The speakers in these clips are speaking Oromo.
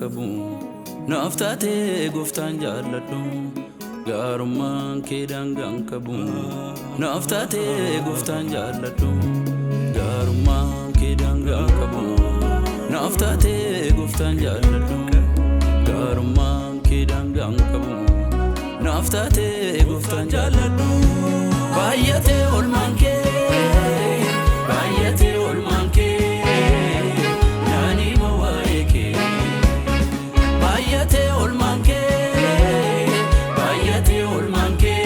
qabu naaftaate gooftaan jaalladhu gaarummaan kee daangaan qabu naaftaate gooftaan jaalladhu gaarummaan kee daangaan qabu naaftaate gooftaan jaalladhu gaarummaan kee daangaan qabu naaftaate gooftaan jaalladhu baay'ate olmaan kee baay'ate olmaan kee naani mawaa'ee kee baay'ate olmaan kee baay'ate olmaan kee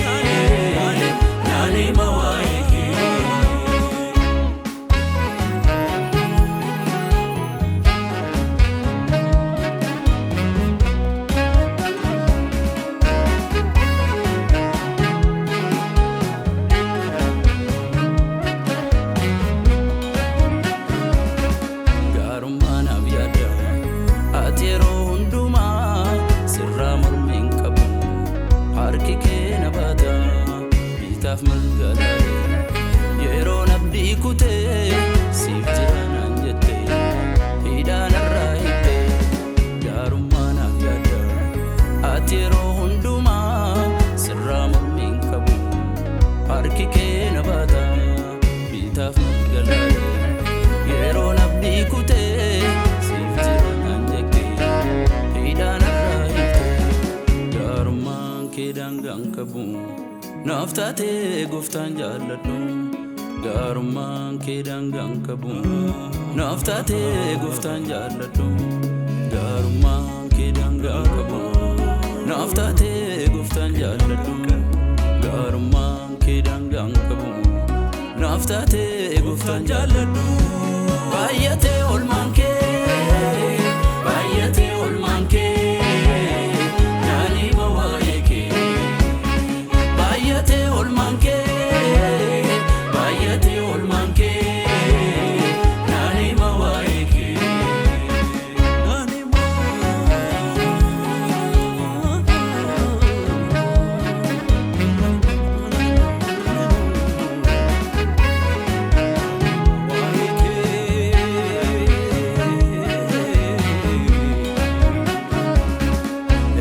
naani mawaa'ee kee yeroo nabdii kutee siif jiraan jette hidhaan irraa hitte gaarummaa naaf yaadda ati yeroo hundumaa sirraa mormiin qabu harki kee na baata bitaaf magalaale yeroo nabdii kutee siif jiraan jette hidhaan irraa hitte gaarummaan kee daangaan qabu naaftaate gooftaan jaalladhu gaarummaan kee daangaan qabu naaftaate gooftaan jaalladhu gaarummaan kee daangaan qabu naaftaate gooftaan jaalladhu gaarummaan kee daangaan qabu naaftaate gooftaan jaalladhu baay'ate olmaan kee baay'ate olmaan kee naani mawaa'ee kee baay'ate olmaan kee baay'ate olmaan kee naani mawaa'ee kee naani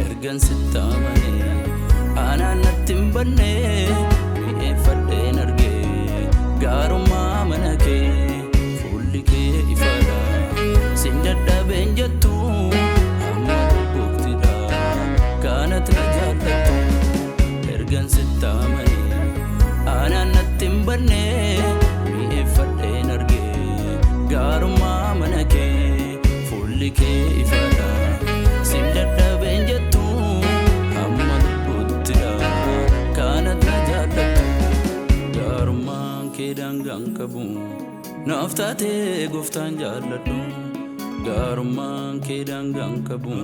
ergan sittaamane anaan natti hin banne mi'eeffadheen argee gaarummaa mana kee fuulli kee ifaadha sin dadhabeen jettu amma dhukkubtidha kaanatti na jaallattu ergan sittaamane anaan natti hin banne mi'eeffadheen argee gaarummaa mana kee fuulli kee ifaadha sin dadhabeen jettu amma dhukkubtidha kaanatti na jaallattu gaarummaan kee daangaan qabu naaftaate gooftaan jaalladhu gaarummaan kee daangaan qabu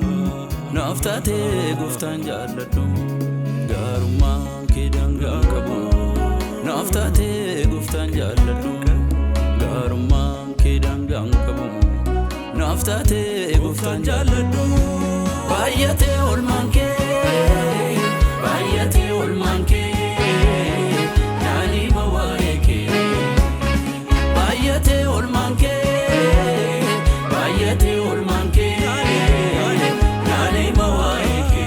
naaftaate gooftaan jaalladhu gaarummaan kee daangaan qabu naaftaate gooftaan jaalladhu gaarummaan kee daangaan qabu naaftaate gooftaan jaalladhu baay'ate olmaan kee baay'ate olmaan kee naani mawaa'ee kee baay'ate olmaan kee baay'ate olmaan kee naani mawaa'ee kee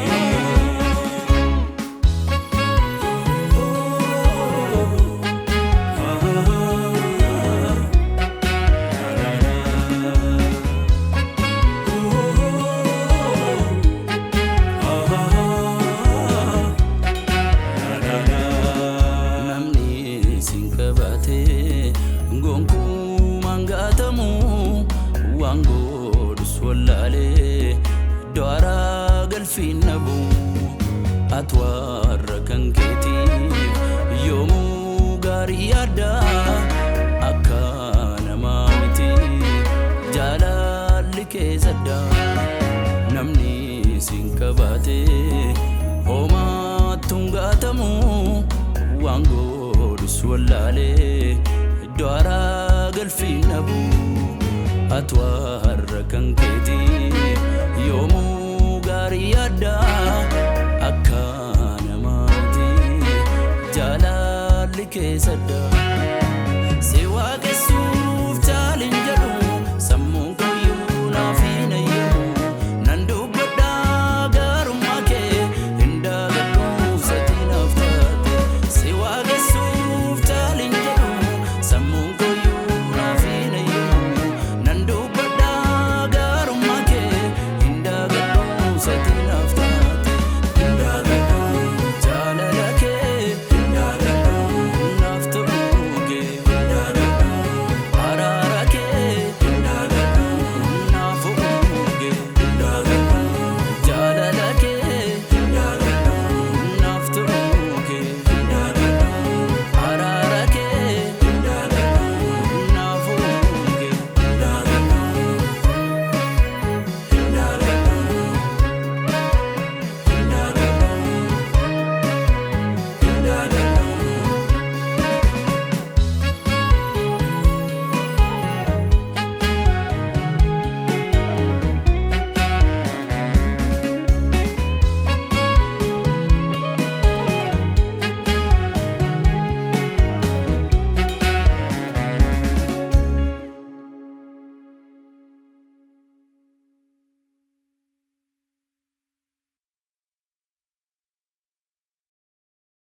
gonkumaan gaatamu waan godhus wallaalee iddoo haaraa galfiin nabu ati warra kan keetiif yoomuu gaarii yaadda akka namaa miti jaalalli kee sadda namni sin qabaate homaattuun gaatamu waan godhus wallaalee iddoo haaraa galfiin nabu ati warra kan keetiif yoomuu gaarii yaadda akka namaati jaalalli kee sadda